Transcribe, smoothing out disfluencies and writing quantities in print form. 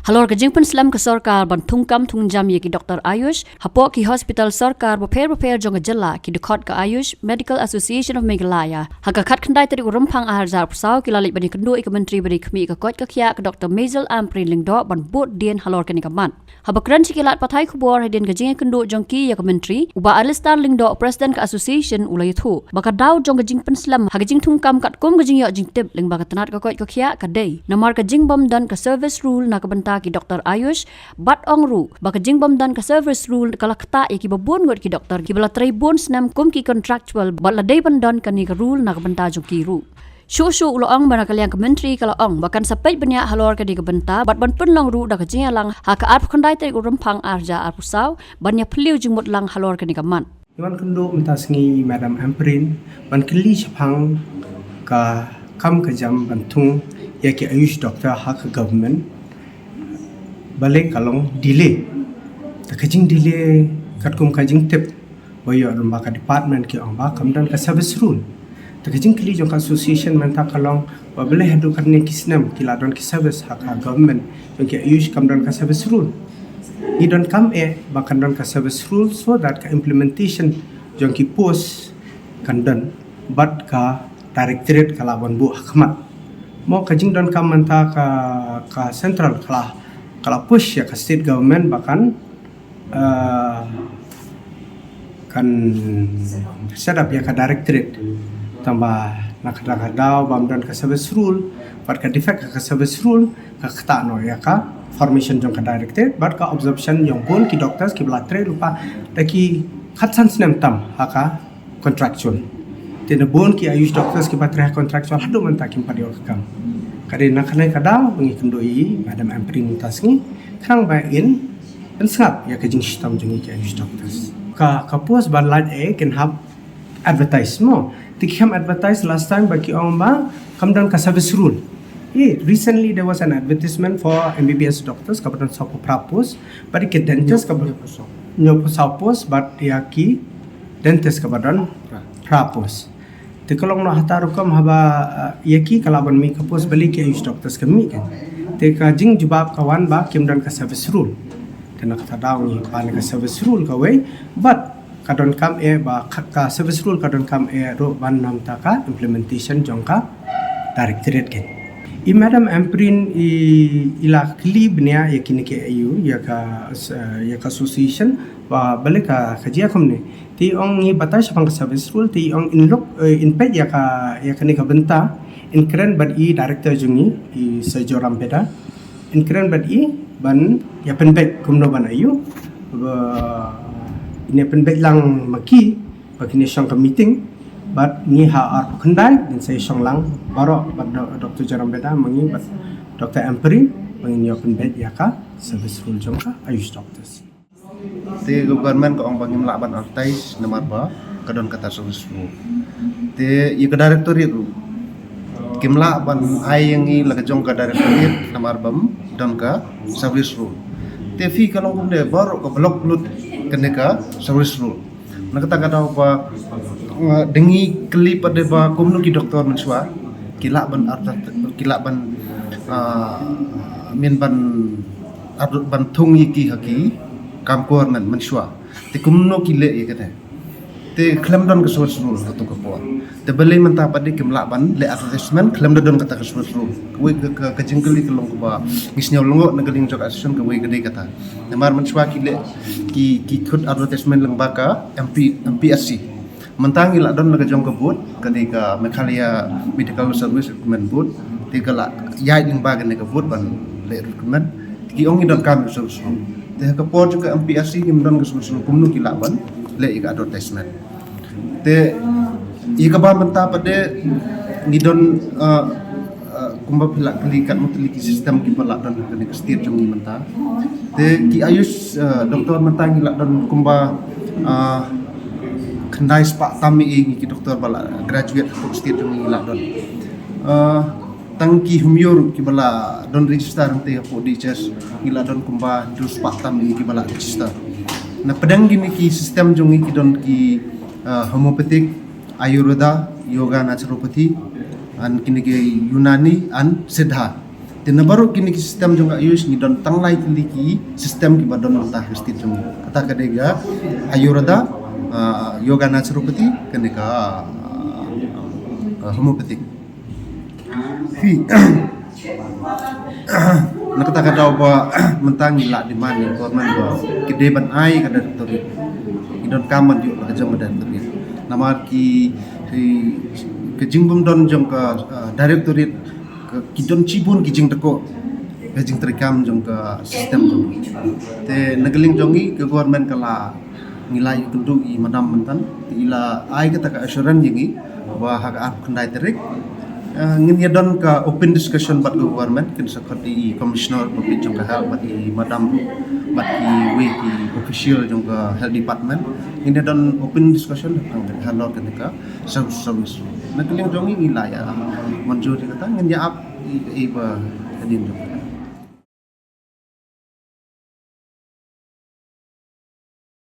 Halor ke jingpen slam ke sarkar ban thungkam thungjam ye ki Dr. Ayush hapo ki hospital sarkar repair jong jela ki dekhot ke Ayush Medical Association of Meghalaya haka khat khandai tari urumpang ahar jar pusau ki lalik bani kendu ik menteri bani khmi ka kot ka khya ke Dr. Mazel Amprin lingdo ban bot dien halor ke nikaman habakran chikilat pathai khubor hadin ke jing kendu jong ki ya ke menteri uba Alistar lingdo president ke association ulai thu baka daw jong ke jingpen slam haka jing thungkam kat kum ke jing yo jing tip ling baka tanat ka kot ka khya ka dei namar ka jing bom dan ka service rule na ka ki Dr. Ayush bat ongru baka jingbom dan ka service rule kala kata ki babon ngot ki doktor ki bala tribun snam kum ki contractual bala dei bandan kan ni ka rule na ka banta jong ki ru shu ulo ong bana kalian kementeri kala ong bakan sapet banya halor ka di ka banta bat ban pun long ru da ka jinga lang ha ka ap khandai te urumpang arja arpusau banya phliu jingmut lang halor ka ni ka man Iwan kendo mentasngi Madam Amprin ban keli chapang ka kam ka jam bantung ya ki Ayush doktor hak government balik kalong delay ta kajing delay kat kum kajing tip boyo rumba ka department ki ong ba kam dan ka service rule ta kajing kli jong ka association man ta kalong ba bele hadu kan ne kisnam ki la don ki service hak government jong ki Ayush kam dan ka service rule ni don kam ba kan don ka service rule so that ka implementation jong ki post kan don bat ka directorate kala bon bu hakmat mo kajing don kam man ta ka central kala kalau push ya ke state government bahkan kan set up ya ke directorate tambah nak daw bamdan ke service rule bat ka defect ke service rule ka kata no ya ka formation jong ke directorate bat ka observation yang pun ki doctors ki blatre lupa taki khatsan snem tam haka contractual tena bon ki Ayush doctors ki batre contractual hadu man takim padio kam kade nakane kadau bengi kendoi Madam Amprin tasngi khang ba in pensap ya kajing sistem jengi ke Ayush doctors ka pos ban lat can have advertisement tikham advertise last time baki ba come down ka service rule recently there was an advertisement for MBBS doctors kapan sopo propose but ke dentist kapan nyopo sapos but ya ki dentist kapan propose te kalong no hataru kam haba yaki kalaban mi kapos balik ke Ayush doctors kami kan te ka jing jubab kawan ba kim dan ka service rule kena kata daw ni ban ka service rule ka we but kadon kam ba ka service rule kadon kam ro ban nam ta ka implementation jong ka directorate kan Madam Amprin ila klib nia yakini ke ayu ya ka association ba balik ka kajia komne ti ong ni batas pang service rule ti ong in page ya ka ni ka benta in kren bad director jungi sejoram beda in kren bad ban ya penbek kumno ban ayu ini penbek lang maki bagini syang ka meeting but ni ha ar khandai din say syang lang baro bad Dr. Joram beda mangi bad Dr. Amprin mangi ni penbek ya ka service rule jong ka Ayush doctors te government ko ang bangim laban artais namar ba kadon kata service rule te i ka directorate ru kimla ban ayang i laga jong ka directorate namar bam don ka service rule te fi kalong kum de baro ko block lut kene ka service rule nakata kata ba dengi kli pada ba kumnu ki doktor menswa kila ban artat kila ban min ban thung ki haki kampur nan menswa te kumno kile ye kata te klem don ke service rule to ko por te bele menta padi kimla ban le advertisement klem don kata ke service rule we ke jingkeli ke long ko ba ngisnyaw longo nagaling jok association ke we gede kata namar menswa kile ki khud advertisement lang baka MPSC mentangi la don laga jong ke bot ketika Meghalaya Medical Service Recruitment Board te kala yai ling bagan ke bot ban le recruitment ki ongi don kam service rule te ka por juga MPSC kim don ke service rule kumnu ki laban le ika advertisement te ika ba menta pade ngidon kumba pila kalikat mutliki sistem ki pala don ke state jong menta te ki Ayush doktor menta ngila don kumba kendai spak tami ki doktor bala graduate ko state jong ngila don tangki humyor ki bala don register te po DHS ngila don kumba dus spak tami ki bala register na pedang gini ki sistem jong ki don ki homeopathic ayurveda yoga naturopathy an kini ke Yunani an Siddha Tina baru kini sistem jong ayus ni don tanglai tiliki sistem ki badon mentah kristi jong kata kadega ayurada yoga naturopathy kenika homeopathic fi nak kata kata apa mentang ila di mana korman ba kedeban ai kada tori idon kaman dio kerja medan tori nama ki ke jingbum don jong ka directorate kidon cibun kijing teko kijing terikam jong ke sistem jong te nagaling jongi ke government kala ngilai kendu i madam mentan ila ai kata ka assurance yengi bahwa hak ap kendai terik ngin ya don ka open discussion bat government kin seperti commissioner public jong ka health bat i madam bat i we ki official jong ka health department ngin ya don open discussion tentang halor ketika service nagaling jongi ngilai ya manjur kata ngin ya ap iba kadin jong